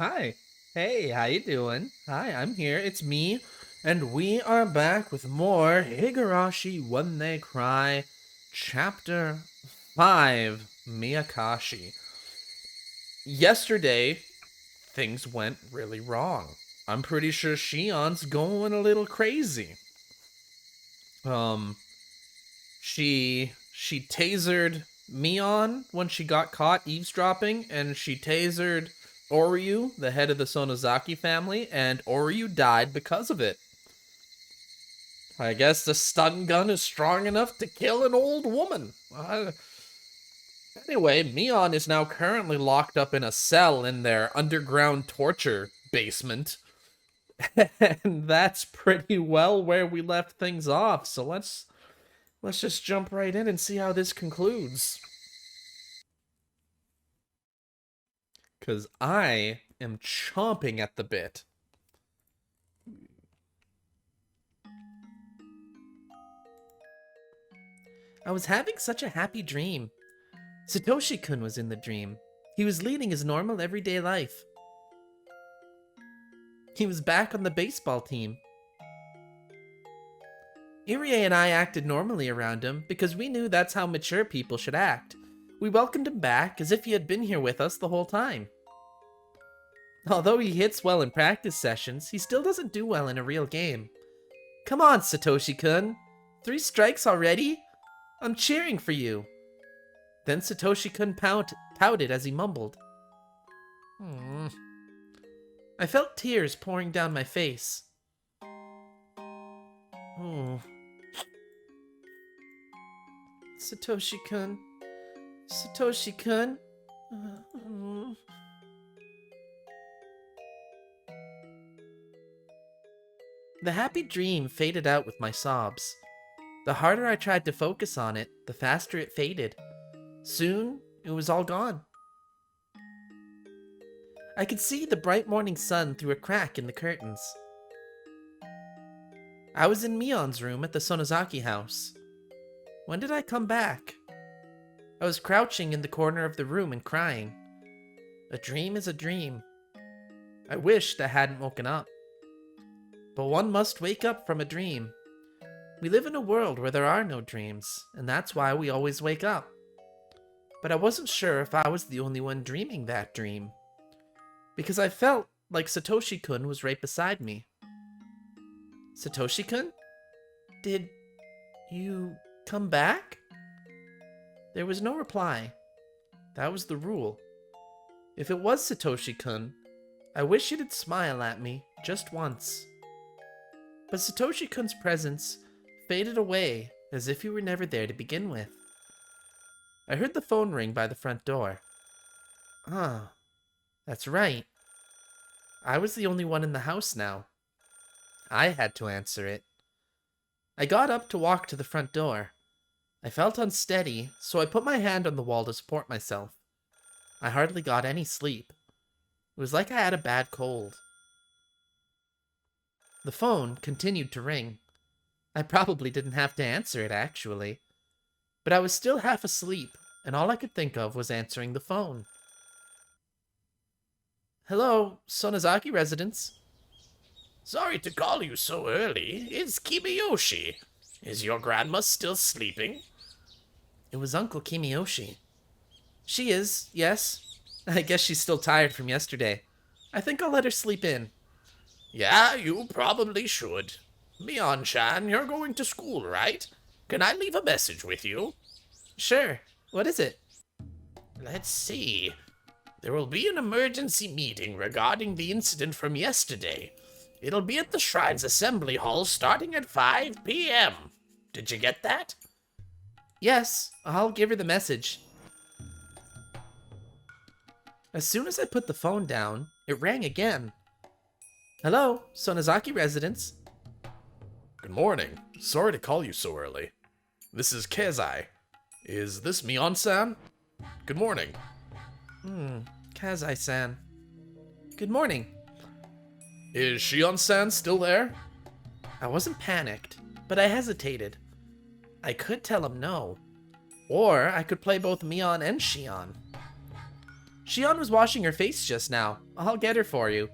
Hi. Hey, how you doing? Hi, I'm here. It's me, and we are back with more Higurashi When They Cry, Chapter 5, Miyakashi. Yesterday, things went really wrong. I'm pretty sure Shion's going a little crazy. Um, she tasered Mion when she got caught eavesdropping, and she tasered Oryu, the head of the Sonozaki family, and Oryu died because of it. I guess the stun gun is strong enough to kill an old woman. Anyway, Mion is now currently locked up in a cell in their underground torture basement. And that's pretty well where we left things off. So let's just jump right in and see how this concludes. Cause I am chomping at the bit. I was having such a happy dream. Satoshi-kun was in the dream. He was leading his normal everyday life. He was back on the baseball team. Irie and I acted normally around him because we knew that's how mature people should act. We welcomed him back as if he had been here with us the whole time. Although he hits well in practice sessions, he still doesn't do well in a real game. Come on, Satoshi-kun. 3 strikes already? I'm cheering for you. Then Satoshi-kun pouted as he mumbled. I felt tears pouring down my face. Oh. Satoshi-kun. Satoshi-kun. The happy dream faded out with my sobs. The harder I tried to focus on it, the faster it faded. Soon, it was all gone. I could see the bright morning sun through a crack in the curtains. I was in Mion's room at the Sonozaki house. When did I come back? I was crouching in the corner of the room and crying. A dream is a dream. I wished I hadn't woken up. But one must wake up from a dream. We live in a world where there are no dreams, and that's why we always wake up. But I wasn't sure if I was the only one dreaming that dream, because I felt like Satoshi-kun was right beside me. Satoshi-kun? Did you come back? There was no reply. That was the rule. If it was Satoshi-kun, I wish he'd smile at me just once. But Satoshi-kun's presence faded away as if he were never there to begin with. I heard the phone ring by the front door. Ah, that's right. I was the only one in the house now. I had to answer it. I got up to walk to the front door. I felt unsteady, so I put my hand on the wall to support myself. I hardly got any sleep. It was like I had a bad cold. The phone continued to ring. I probably didn't have to answer it, actually. But I was still half asleep, and all I could think of was answering the phone. Hello, Sonozaki residence. Sorry to call you so early. It's Kimiyoshi. Is your grandma still sleeping? It was Uncle Kimiyoshi. She is, yes. I guess she's still tired from yesterday. I think I'll let her sleep in. Yeah, you probably should. Mion-chan, you're going to school, right? Can I leave a message with you? Sure. What is it? Let's see. There will be an emergency meeting regarding the incident from yesterday. It'll be at the Shrine's Assembly Hall starting at 5 p.m. Did you get that? Yes, I'll give her the message. As soon as I put the phone down, it rang again. Hello, Sonozaki residence. Good morning. Sorry to call you so early. This is Kezai. Is this Mion-san? Good morning. Kazai-san. Good morning. Is Shion-san still there? I wasn't panicked, but I hesitated. I could tell him no. Or I could play both Mion and Shion. Shion was washing her face just now. I'll get her for you.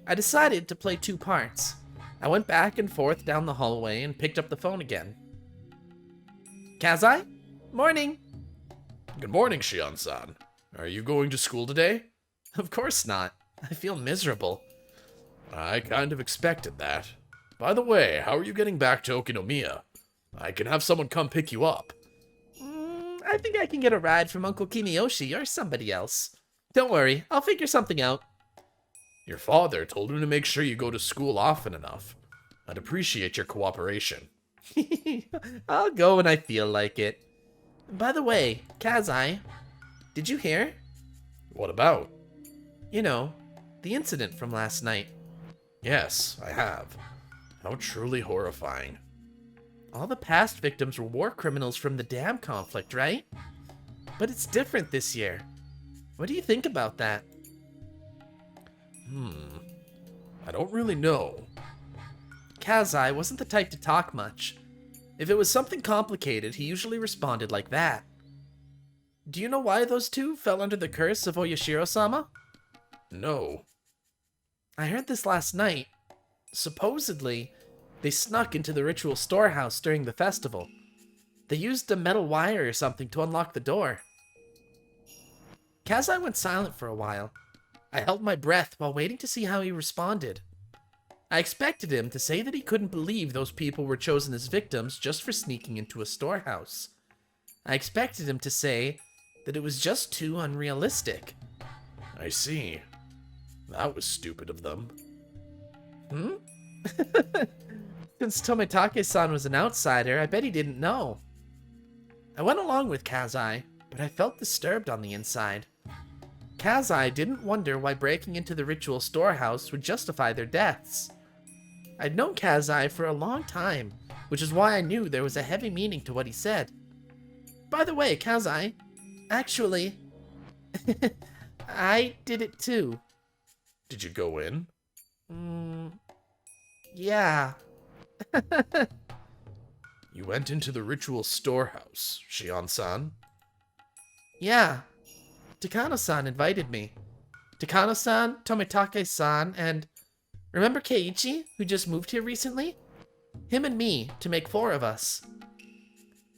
I decided to play two parts. I went back and forth down the hallway and picked up the phone again. Kazai? Morning. Good morning, Shion-san. Are you going to school today? Of course not. I feel miserable. I kind of expected that. By the way, how are you getting back to Okinomiya? I can have someone come pick you up. I think I can get a ride from Uncle Kimiyoshi or somebody else. Don't worry, I'll figure something out. Your father told him to make sure you go to school often enough. I'd appreciate your cooperation. I'll go when I feel like it. By the way, Kazai, did you hear? What about? You know, the incident from last night. Yes, I have. How truly horrifying. All the past victims were war criminals from the dam conflict, right? But it's different this year. What do you think about that? I don't really know. Kazai wasn't the type to talk much. If it was something complicated, he usually responded like that. Do you know why those two fell under the curse of Oyashiro-sama? No. I heard this last night. Supposedly, they snuck into the ritual storehouse during the festival. They used a metal wire or something to unlock the door. Kazai went silent for a while. I held my breath while waiting to see how he responded. I expected him to say that he couldn't believe those people were chosen as victims just for sneaking into a storehouse. I expected him to say that it was just too unrealistic. I see. That was stupid of them. Since Tomitake-san was an outsider, I bet he didn't know. I went along with Kazai, but I felt disturbed on the inside. Kazai didn't wonder why breaking into the ritual storehouse would justify their deaths. I'd known Kazai for a long time, which is why I knew there was a heavy meaning to what he said. By the way, Kazai, actually, I did it too. Did you go in? Yeah. You went into the ritual storehouse, Shion-san? Yeah. Takano-san invited me. Takano-san, Tomitake-san, and... Remember Keiichi, who just moved here recently? Him and me, to make 4 of us.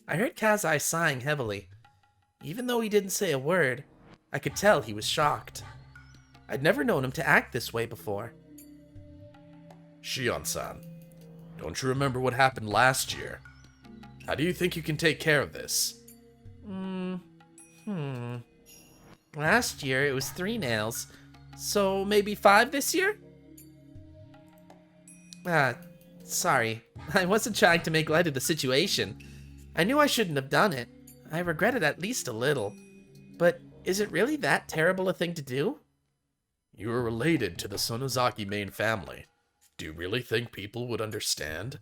I heard Kazai sighing heavily. Even though he didn't say a word, I could tell he was shocked. I'd never known him to act this way before. Shion-san, don't you remember what happened last year? How do you think you can take care of this? Last year it was 3 nails, so maybe 5 this year? Sorry. I wasn't trying to make light of the situation. I knew I shouldn't have done it. I regret it at least a little. But is it really that terrible a thing to do? You are related to the Sonozaki main family. Do you really think people would understand?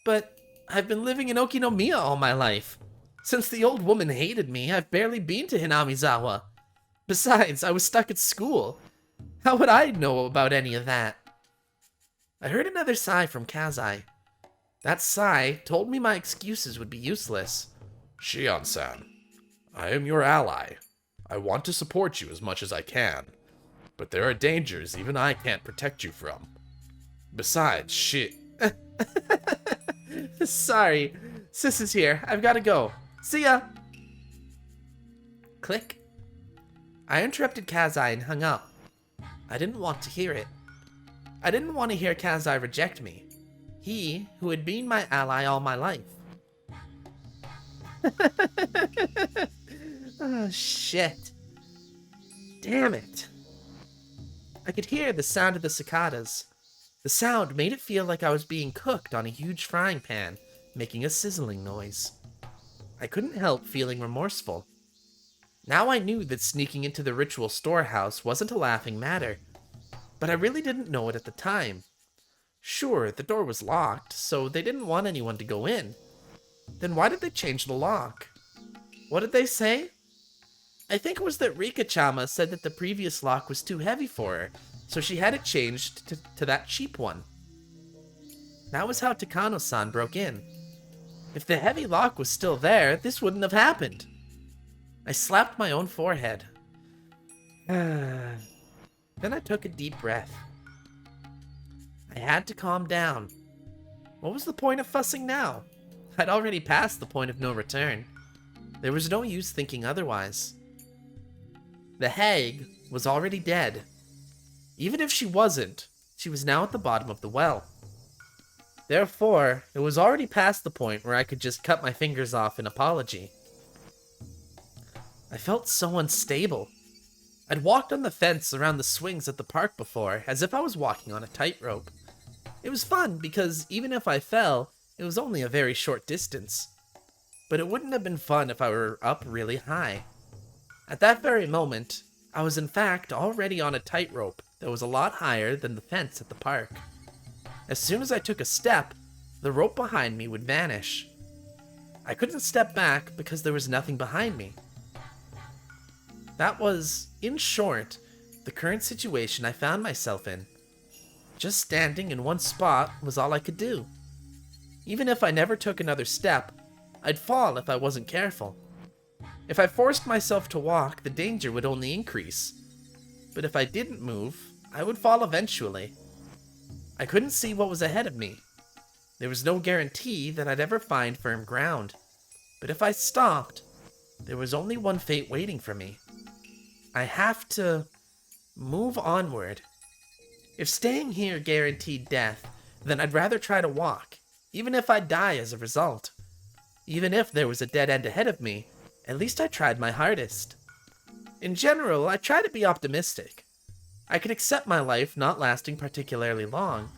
But I've been living in Okinomiya all my life. Since the old woman hated me, I've barely been to Hinamizawa. Besides, I was stuck at school. How would I know about any of that? I heard another sigh from Kazai. That sigh told me my excuses would be useless. Shion-san, I am your ally. I want to support you as much as I can. But there are dangers even I can't protect you from. Besides, Sorry. Sis is here. I've got to go. See ya! Click. I interrupted Kazai and hung up. I didn't want to hear it. I didn't want to hear Kazai reject me. He, who had been my ally all my life. Oh, shit. Damn it. I could hear the sound of the cicadas. The sound made it feel like I was being cooked on a huge frying pan, making a sizzling noise. I couldn't help feeling remorseful. Now I knew that sneaking into the ritual storehouse wasn't a laughing matter, but I really didn't know it at the time. Sure, the door was locked, so they didn't want anyone to go in. Then why did they change the lock? What did they say? I think it was that Rika-chama said that the previous lock was too heavy for her, so she had it changed to that cheap one. That was how Takano-san broke in. If the heavy lock was still there, this wouldn't have happened. I slapped my own forehead. Then I took a deep breath. I had to calm down. What was the point of fussing now? I'd already passed the point of no return. There was no use thinking otherwise. The hag was already dead. Even if she wasn't, she was now at the bottom of the well. Therefore, it was already past the point where I could just cut my fingers off in apology. I felt so unstable. I'd walked on the fence around the swings at the park before, as if I was walking on a tightrope. It was fun because even if I fell, it was only a very short distance. But it wouldn't have been fun if I were up really high. At that very moment, I was in fact already on a tightrope that was a lot higher than the fence at the park. As soon as I took a step, the rope behind me would vanish. I couldn't step back because there was nothing behind me. That was, in short, the current situation I found myself in. Just standing in one spot was all I could do. Even if I never took another step, I'd fall if I wasn't careful. If I forced myself to walk, the danger would only increase. But if I didn't move, I would fall eventually. I couldn't see what was ahead of me. There was no guarantee that I'd ever find firm ground. But if I stopped, there was only one fate waiting for me. I have to move onward. If staying here guaranteed death, then I'd rather try to walk, even if I die as a result. Even if there was a dead end ahead of me, at least I tried my hardest. In general, I try to be optimistic. I could accept my life not lasting particularly long,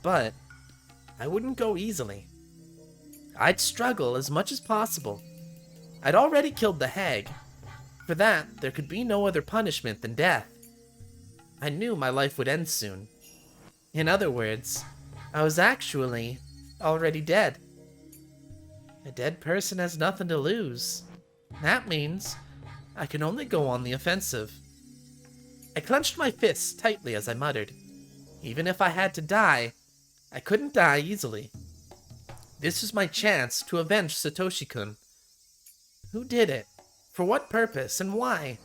but I wouldn't go easily. I'd struggle as much as possible. I'd already killed the hag. For that, there could be no other punishment than death. I knew my life would end soon. In other words, I was actually already dead. A dead person has nothing to lose. That means I can only go on the offensive. I clenched my fists tightly as I muttered. Even if I had to die, I couldn't die easily. This was my chance to avenge Satoshi-kun. Who did it? For what purpose and why?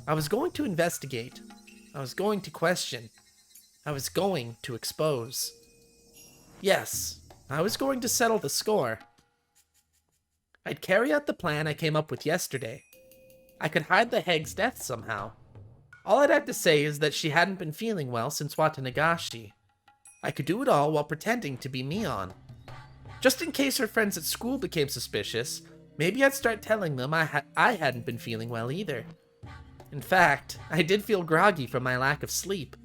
I was going to investigate. I was going to question. I was going to expose. Yes, I was going to settle the score. I'd carry out the plan I came up with yesterday. I could hide the hag's death somehow. All I'd have to say is that she hadn't been feeling well since Watanagashi. I could do it all while pretending to be Mion. Just in case her friends at school became suspicious, maybe I'd start telling them I hadn't been feeling well either. In fact, I did feel groggy from my lack of sleep.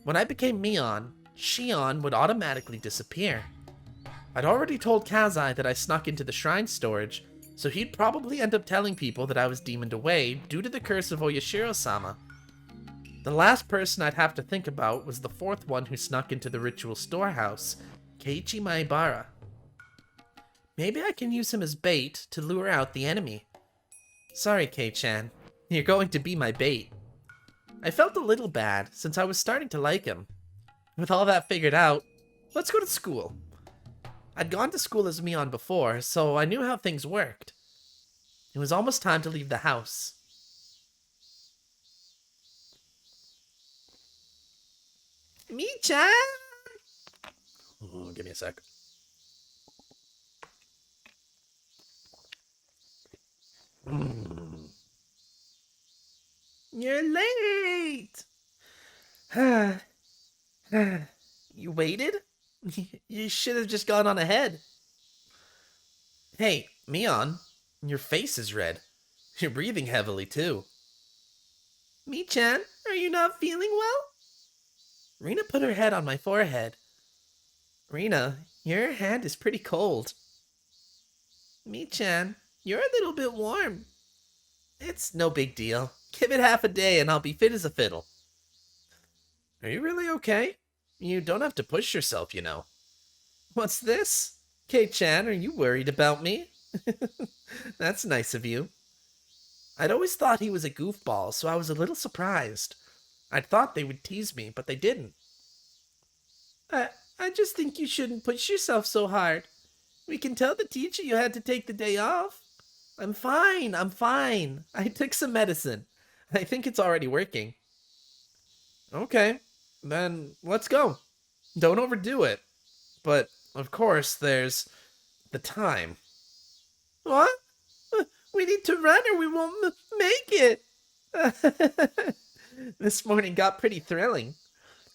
When I became Mion, Shion would automatically disappear. I'd already told Kazai that I snuck into the shrine storage, so he'd probably end up telling people that I was demoned away due to the curse of Oyashiro-sama. The last person I'd have to think about was the fourth one who snuck into the ritual storehouse, Keiichi Maibara. Maybe I can use him as bait to lure out the enemy. Sorry, Kei-chan. You're going to be my bait. I felt a little bad, since I was starting to like him. With all that figured out, let's go to school. I'd gone to school as Mion before, so I knew how things worked. It was almost time to leave the house. Mi-chan! Oh, give me a sec. You're late! You waited? You should have just gone on ahead. Hey, Mion, your face is red. You're breathing heavily, too. Mi-chan, are you not feeling well? Rina put her head on my forehead. Rina, your hand is pretty cold. Mi-chan, you're a little bit warm. It's no big deal. Give it half a day and I'll be fit as a fiddle. Are you really okay? You don't have to push yourself, you know. What's this? Kei-chan, are you worried about me? That's nice of you. I'd always thought he was a goofball, so I was a little surprised. I'd thought they would tease me, but they didn't. I just think you shouldn't push yourself so hard. We can tell the teacher you had to take the day off. I'm fine. I'm fine. I took some medicine. I think it's already working. Okay, then let's go. Don't overdo it. But, of course, there's the time. What? We need to run or we won't make it. This morning got pretty thrilling.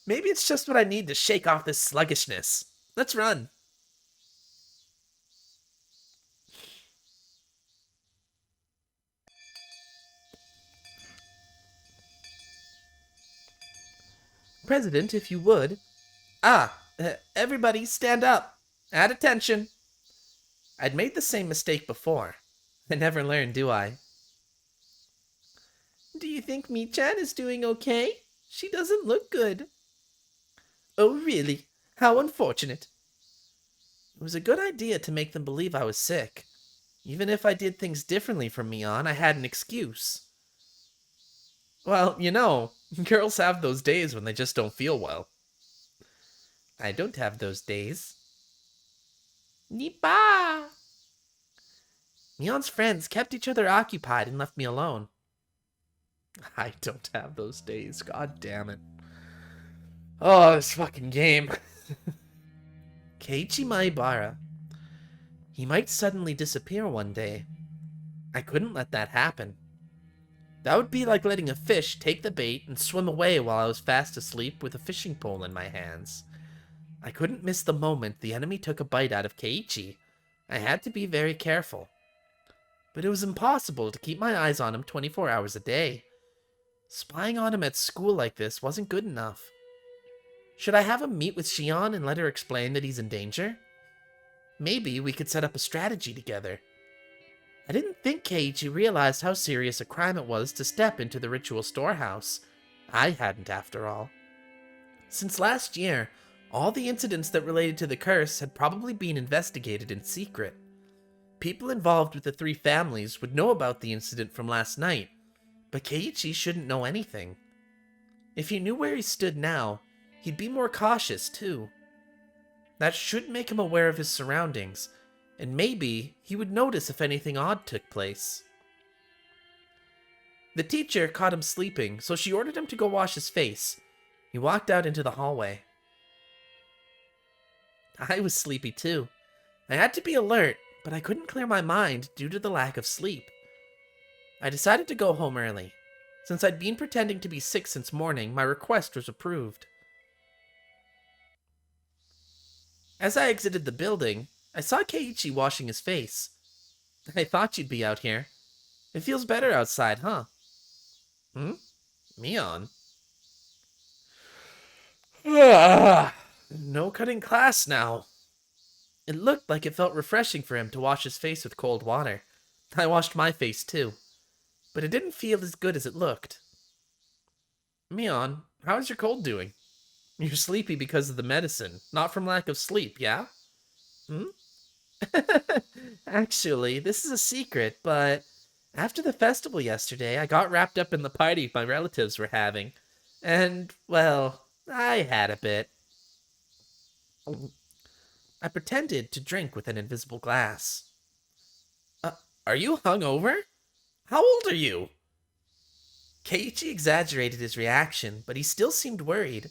Maybe it's just what I need to shake off this sluggishness. Let's run. President, if you would. Everybody stand up. At attention. I'd made the same mistake before. I never learn, do I? Do you think Mi-chan is doing okay? She doesn't look good. Oh, really? How unfortunate. It was a good idea to make them believe I was sick. Even if I did things differently from Mion, I had an excuse. Well, girls have those days when they just don't feel well. I don't have those days. Nipa! Mion's friends kept each other occupied and left me alone. I don't have those days, god damn it. Oh, this fucking game. Keiichi Maibara. He might suddenly disappear one day. I couldn't let that happen. That would be like letting a fish take the bait and swim away while I was fast asleep with a fishing pole in my hands. I couldn't miss the moment the enemy took a bite out of Keiichi. I had to be very careful. But it was impossible to keep my eyes on him 24 hours a day. Spying on him at school like this wasn't good enough. Should I have him meet with Shion and let her explain that he's in danger? Maybe we could set up a strategy together. I didn't think Keiichi realized how serious a crime it was to step into the ritual storehouse. I hadn't, after all. Since last year, all the incidents that related to the curse had probably been investigated in secret. People involved with the three families would know about the incident from last night, but Keiichi shouldn't know anything. If he knew where he stood now, he'd be more cautious, too. That should make him aware of his surroundings, and maybe he would notice if anything odd took place. The teacher caught him sleeping, so she ordered him to go wash his face. He walked out into the hallway. I was sleepy too. I had to be alert, but I couldn't clear my mind due to the lack of sleep. I decided to go home early. Since I'd been pretending to be sick since morning, my request was approved. As I exited the building, I saw Keiichi washing his face. I thought you'd be out here. It feels better outside, huh? Mion? No cutting class now. It looked like it felt refreshing for him to wash his face with cold water. I washed my face too, but it didn't feel as good as it looked. Mion, how's your cold doing? You're sleepy because of the medicine, not from lack of sleep, yeah? Actually, this is a secret, but after the festival yesterday, I got wrapped up in the party my relatives were having. And, well, I had a bit. I pretended to drink with an invisible glass. Are you hungover? How old are you? Keiichi exaggerated his reaction, but he still seemed worried.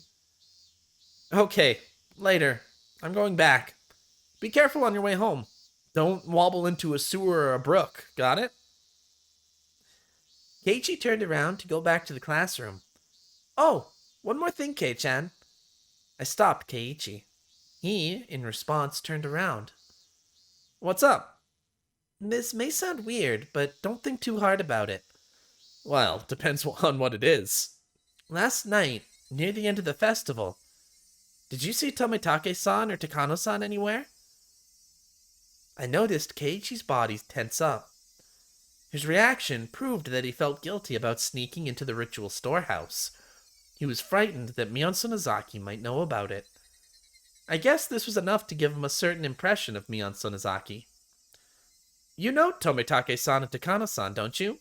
Okay, later. I'm going back. Be careful on your way home. Don't wobble into a sewer or a brook, got it? Keiichi turned around to go back to the classroom. Oh, one more thing, Kei-chan. I stopped Keiichi. He, in response, turned around. What's up? This may sound weird, but don't think too hard about it. Well, depends on what it is. Last night, near the end of the festival, did you see Tomitake-san or Takano-san anywhere? I noticed Keiichi's body tense up. His reaction proved that he felt guilty about sneaking into the ritual storehouse. He was frightened that Mion Sonozaki might know about it. I guess this was enough to give him a certain impression of Mion Sonozaki. You know Tomitake-san and Takano-san, don't you?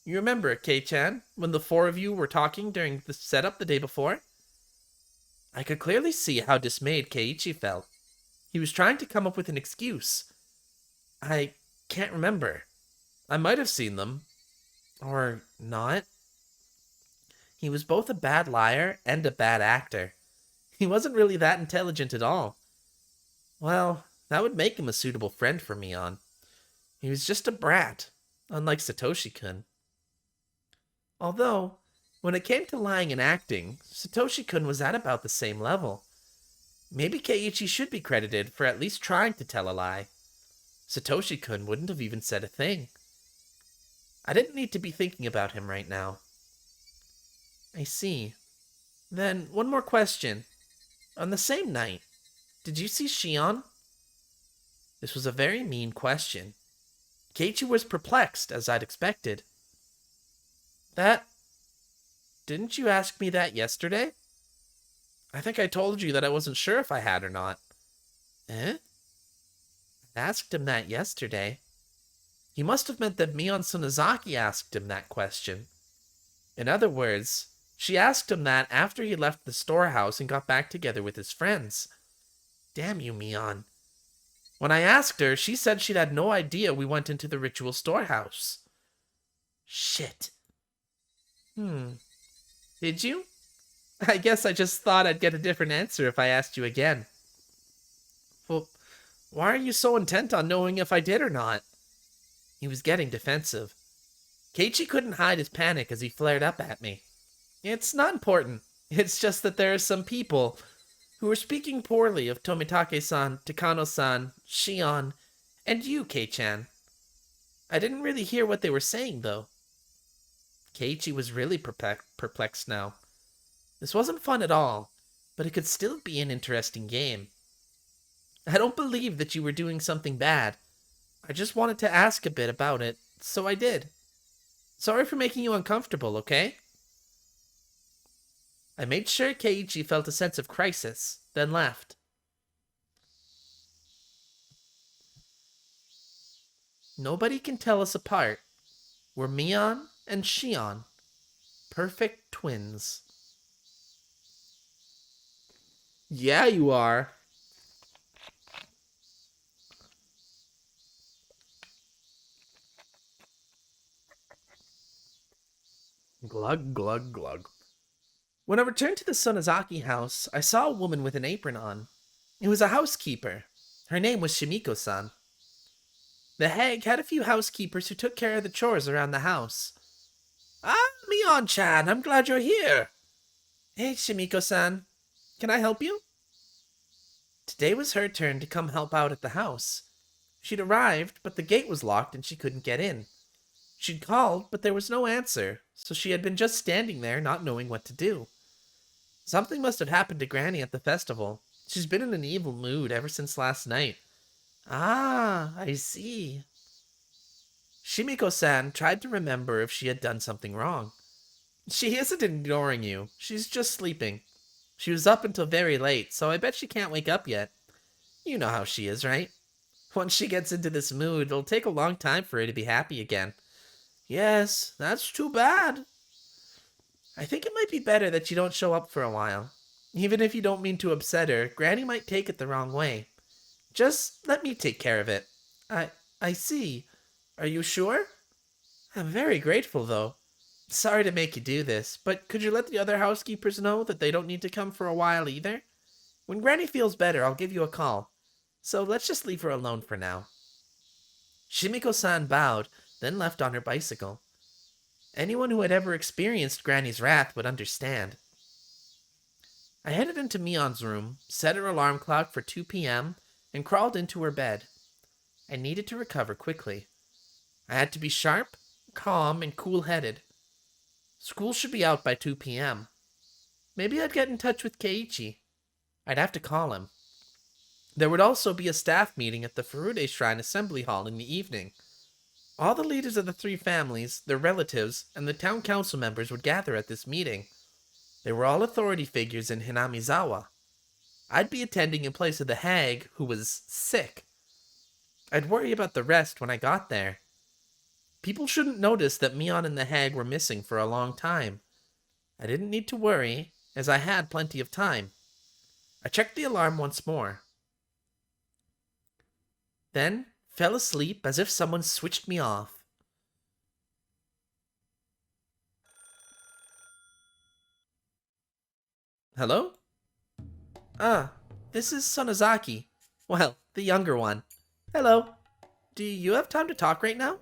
You remember, Kei-chan, when the four of you were talking during the setup the day before? I could clearly see how dismayed Keiichi felt. He was trying to come up with an excuse. I can't remember. I might have seen them. Or not. He was both a bad liar and a bad actor. He wasn't really that intelligent at all. Well, that would make him a suitable friend for Mion. He was just a brat, unlike Satoshi-kun. Although, when it came to lying and acting, Satoshi-kun was at about the same level. Maybe Keiichi should be credited for at least trying to tell a lie. Satoshi-kun wouldn't have even said a thing. I didn't need to be thinking about him right now. I see. Then, one more question. On the same night, did you see Shion? This was a very mean question. Keiichi was perplexed, as I'd expected. Didn't you ask me that yesterday? I think I told you that I wasn't sure if I had or not. Eh? I asked him that yesterday. He must have meant that Mion Sonozaki asked him that question. In other words, she asked him that after he left the storehouse and got back together with his friends. Damn you, Mion. When I asked her, she said she'd had no idea we went into the ritual storehouse. Shit. Did you? I guess I just thought I'd get a different answer if I asked you again. Well, why are you so intent on knowing if I did or not? He was getting defensive. Keiichi couldn't hide his panic as he flared up at me. It's not important. It's just that there are some people who are speaking poorly of Tomitake-san, Takano-san, Shion, and you, Kei-chan. I didn't really hear what they were saying, though. Keiichi was really perplexed now. This wasn't fun at all, but it could still be an interesting game. I don't believe that you were doing something bad. I just wanted to ask a bit about it, so I did. Sorry for making you uncomfortable, okay? I made sure Keiichi felt a sense of crisis, then left. Nobody can tell us apart. We're Mion and Shion. Perfect twins. Yeah, you are. Glug, glug, glug. When I returned to the Sonozaki house, I saw a woman with an apron on. It was a housekeeper. Her name was Shimiko-san. The hag had a few housekeepers who took care of the chores around the house. Ah, Mion-chan, I'm glad you're here. Hey, Shimiko-san. Can I help you? Today was her turn to come help out at the house. She'd arrived, but the gate was locked and she couldn't get in. She'd called, but there was no answer, so she had been just standing there, not knowing what to do. Something must have happened to Granny at the festival. She's been in an evil mood ever since last night. Ah, I see. Shimiko-san tried to remember if she had done something wrong. She isn't ignoring you. She's just sleeping. She was up until very late, so I bet she can't wake up yet. You know how she is, right? Once she gets into this mood, it'll take a long time for her to be happy again. Yes, that's too bad. I think it might be better that you don't show up for a while. Even if you don't mean to upset her, Granny might take it the wrong way. Just let me take care of it. I see. Are you sure? I'm very grateful, though. Sorry to make you do this, but could you let the other housekeepers know that they don't need to come for a while either? When Granny feels better, I'll give you a call. So let's just leave her alone for now. Shimiko-san bowed, then left on her bicycle. Anyone who had ever experienced Granny's wrath would understand. I headed into Mion's room, set her alarm clock for 2 p.m., and crawled into her bed. I needed to recover quickly. I had to be sharp, calm, and cool-headed. School should be out by 2 p.m. Maybe I'd get in touch with Keiichi. I'd have to call him. There would also be a staff meeting at the Furude Shrine Assembly Hall in the evening. All the leaders of the 3 families, their relatives, and the town council members would gather at this meeting. They were all authority figures in Hinamizawa. I'd be attending in place of the hag, who was sick. I'd worry about the rest when I got there. People shouldn't notice that Mion and the hag were missing for a long time. I didn't need to worry, as I had plenty of time. I checked the alarm once more. Then fell asleep as if someone switched me off. Hello? Ah, this is Sonozaki. Well, the younger one. Hello. Do you have time to talk right now?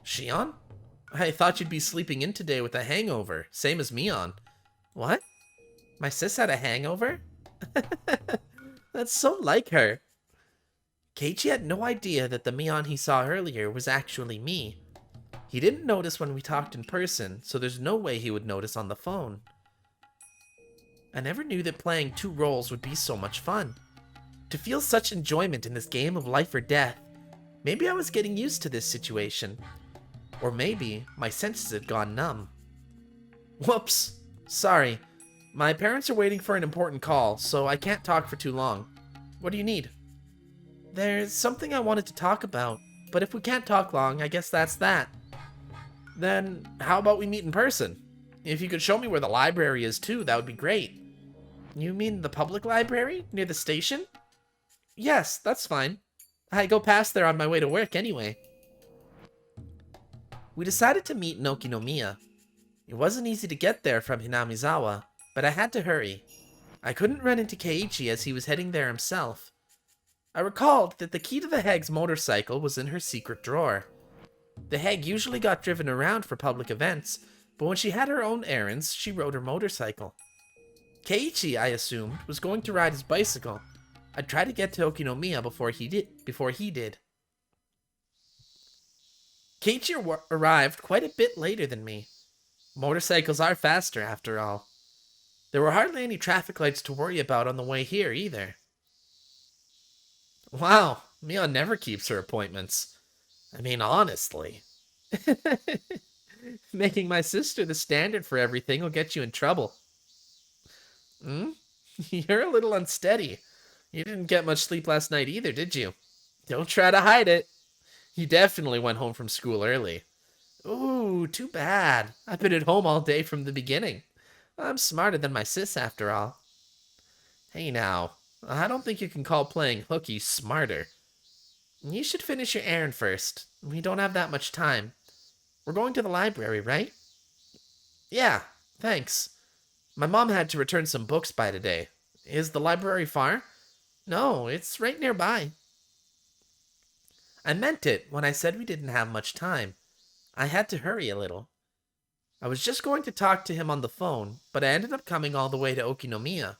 Shion? I thought you'd be sleeping in today with a hangover, same as Mion. What? My sis had a hangover? That's so like her. Keiichi had no idea that the Mion he saw earlier was actually me. He didn't notice when we talked in person, so there's no way he would notice on the phone. I never knew that playing two roles would be so much fun. To feel such enjoyment in this game of life or death. Maybe I was getting used to this situation. Or maybe my senses had gone numb. Whoops. Sorry. My parents are waiting for an important call, so I can't talk for too long. What do you need? There's something I wanted to talk about, but if we can't talk long, I guess that's that. Then how about we meet in person? If you could show me where the library is too, that would be great. You mean the public library? Near the station? Yes, that's fine. I go past there on my way to work anyway. We decided to meet in Okinomiya. It wasn't easy to get there from Hinamizawa, but I had to hurry. I couldn't run into Keiichi as he was heading there himself. I recalled that the key to the hag's motorcycle was in her secret drawer. The hag usually got driven around for public events, but when she had her own errands, she rode her motorcycle. Keiichi, I assumed, was going to ride his bicycle. I'd try to get to Okinomiya before he did. Keiichi arrived quite a bit later than me. Motorcycles are faster, after all. There were hardly any traffic lights to worry about on the way here, either. Wow, Mion never keeps her appointments. I mean, honestly. Making my sister the standard for everything will get you in trouble. You're a little unsteady. You didn't get much sleep last night either, did you? Don't try to hide it. You definitely went home from school early. Ooh, too bad. I've been at home all day from the beginning. I'm smarter than my sis, after all. Hey now, I don't think you can call playing hooky smarter. You should finish your errand first. We don't have that much time. We're going to the library, right? Yeah, thanks. My mom had to return some books by today. Is the library far? No, it's right nearby. I meant it when I said we didn't have much time. I had to hurry a little. I was just going to talk to him on the phone, but I ended up coming all the way to Okinomiya.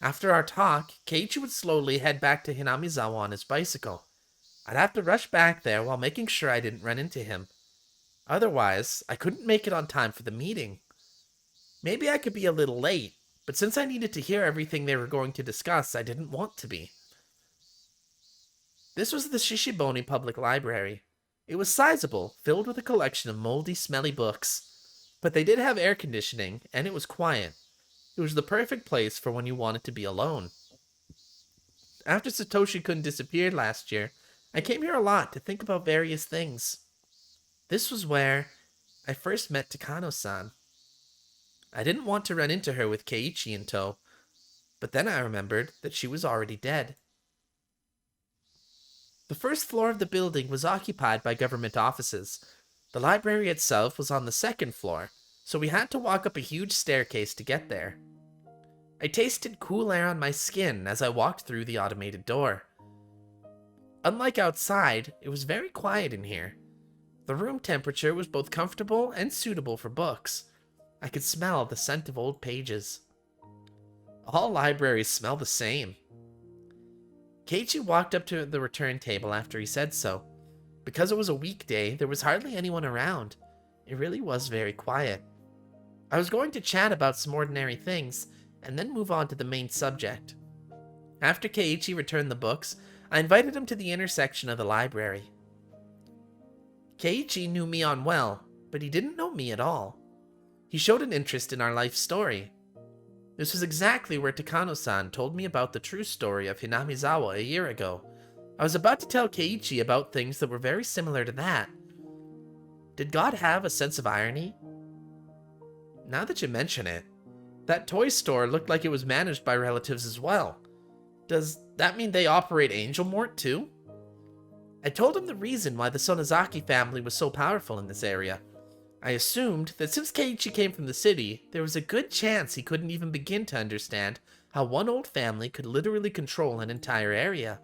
After our talk, Keiichi would slowly head back to Hinamizawa on his bicycle. I'd have to rush back there while making sure I didn't run into him. Otherwise, I couldn't make it on time for the meeting. Maybe I could be a little late, but since I needed to hear everything they were going to discuss, I didn't want to be. This was the Shishibone Public Library. It was sizable, filled with a collection of moldy, smelly books. But they did have air conditioning, and it was quiet. It was the perfect place for when you wanted to be alone. After Satoshi-kun disappeared last year, I came here a lot to think about various things. This was where I first met Takano-san. I didn't want to run into her with Keiichi in tow, but then I remembered that she was already dead. The first floor of the building was occupied by government offices. The library itself was on the second floor, so we had to walk up a huge staircase to get there. I tasted cool air on my skin as I walked through the automated door. Unlike outside, it was very quiet in here. The room temperature was both comfortable and suitable for books. I could smell the scent of old pages. All libraries smell the same. Keiichi walked up to the return table after he said so. Because it was a weekday, there was hardly anyone around. It really was very quiet. I was going to chat about some ordinary things, and then move on to the main subject. After Keiichi returned the books, I invited him to the intersection of the library. Keiichi knew Mion well, but he didn't know me at all. He showed an interest in our life story. This was exactly where Takano-san told me about the true story of Hinamizawa a year ago. I was about to tell Keiichi about things that were very similar to that. Did God have a sense of irony? Now that you mention it, that toy store looked like it was managed by relatives as well. Does that mean they operate Angel Mort too? I told him the reason why the Sonozaki family was so powerful in this area. I assumed that since Keiichi came from the city, there was a good chance he couldn't even begin to understand how one old family could literally control an entire area.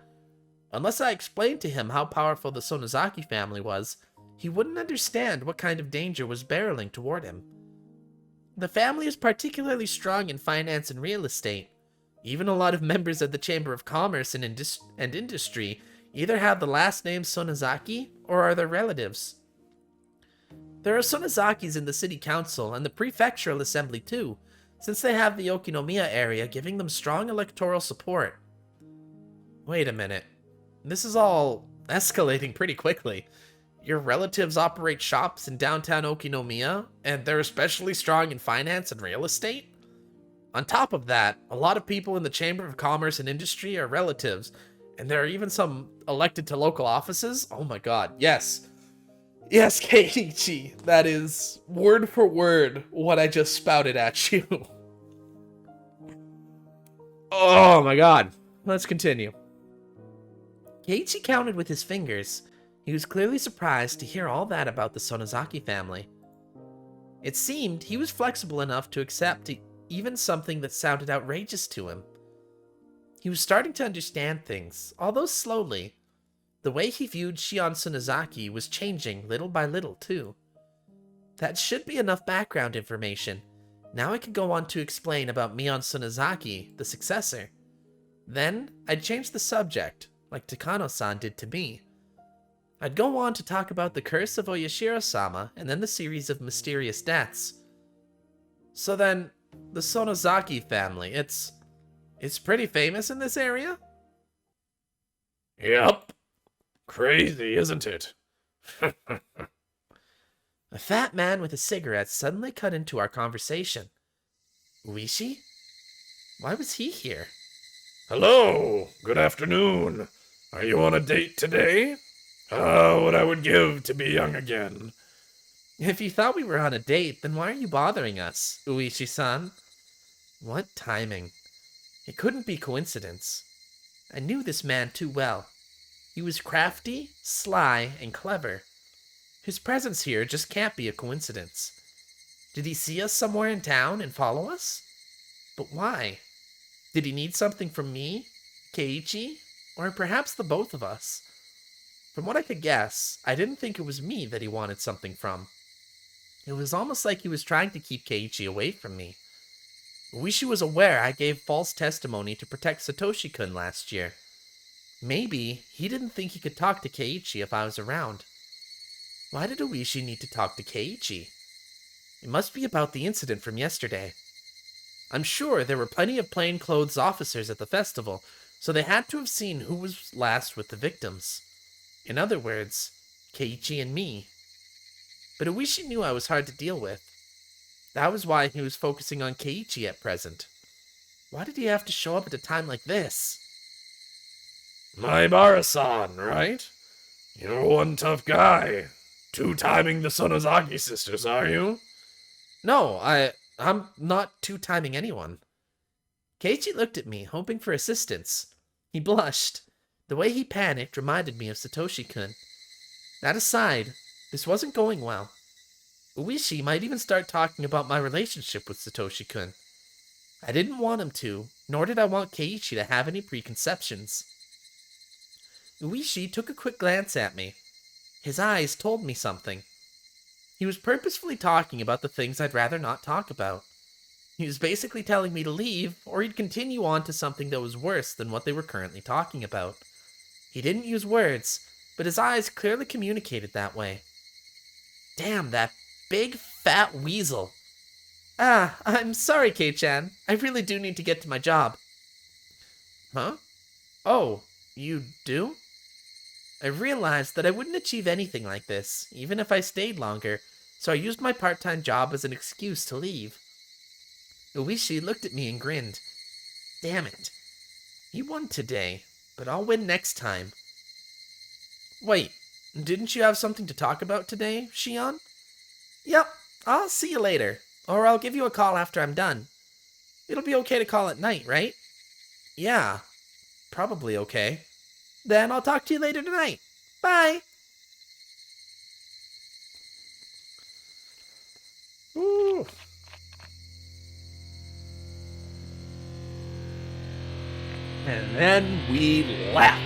Unless I explained to him how powerful the Sonozaki family was, he wouldn't understand what kind of danger was barreling toward him. The family is particularly strong in finance and real estate. Even a lot of members of the Chamber of Commerce and Industry either have the last name Sonozaki or are their relatives. There are Sonozakis in the city council and the prefectural assembly too, since they have the Okinomiya area giving them strong electoral support. Wait a minute. This is all escalating pretty quickly. Your relatives operate shops in downtown Okinomiya, and they're especially strong in finance and real estate? On top of that, a lot of people in the Chamber of Commerce and Industry are relatives, and there are even some elected to local offices? Oh my god, yes. Yes, Keiichi, that is word for word what I just spouted at you. Oh my god. Let's continue. Keiichi counted with his fingers. He was clearly surprised to hear all that about the Sonozaki family. It seemed he was flexible enough to accept even something that sounded outrageous to him. He was starting to understand things, although slowly. The way he viewed Shion Sonozaki was changing little by little, too. That should be enough background information. Now I could go on to explain about Mion Sonozaki, the successor. Then, I'd change the subject, like Takano-san did to me. I'd go on to talk about the curse of Oyashiro-sama and then the series of mysterious deaths. So then, the Sonozaki family, it's pretty famous in this area? Yep. Crazy, isn't it? A fat man with a cigarette suddenly cut into our conversation. Uishi? Why was he here? Hello, good afternoon. Are you on a date today? Ah, what I would give to be young again. If you thought we were on a date, then why are you bothering us, Uishi-san? What timing. It couldn't be coincidence. I knew this man too well. He was crafty, sly, and clever. His presence here just can't be a coincidence. Did he see us somewhere in town and follow us? But why? Did he need something from me, Keiichi, or perhaps the both of us? From what I could guess, I didn't think it was me that he wanted something from. It was almost like he was trying to keep Keiichi away from me. Uishi was aware I gave false testimony to protect Satoshi-kun last year. Maybe he didn't think he could talk to Keiichi if I was around. Why did Uishi need to talk to Keiichi? It must be about the incident from yesterday. I'm sure there were plenty of plainclothes officers at the festival, so they had to have seen who was last with the victims. In other words, Keiichi and me. But Uishi knew I was hard to deal with. That was why he was focusing on Keiichi at present. Why did he have to show up at a time like this? Maibara-san, right? You're one tough guy. Two-timing the Sonozaki sisters, are you? No, I'm not two-timing anyone. Keiichi looked at me, hoping for assistance. He blushed. The way he panicked reminded me of Satoshi-kun. That aside, this wasn't going well. Uishi might even start talking about my relationship with Satoshi-kun. I didn't want him to, nor did I want Keiichi to have any preconceptions. Uishi took a quick glance at me. His eyes told me something. He was purposefully talking about the things I'd rather not talk about. He was basically telling me to leave, or he'd continue on to something that was worse than what they were currently talking about. He didn't use words, but his eyes clearly communicated that way. Damn, that big, fat weasel. Ah, I'm sorry, Kei-chan. I really do need to get to my job. Huh? Oh, you do? I realized that I wouldn't achieve anything like this, even if I stayed longer, so I used my part-time job as an excuse to leave. Uishi looked at me and grinned. Damn it. He won today, but I'll win next time. Wait, didn't you have something to talk about today, Shion? Yep, I'll see you later, or I'll give you a call after I'm done. It'll be okay to call at night, right? Yeah, probably okay. Then I'll talk to you later tonight. Bye! Ooh. And then we left.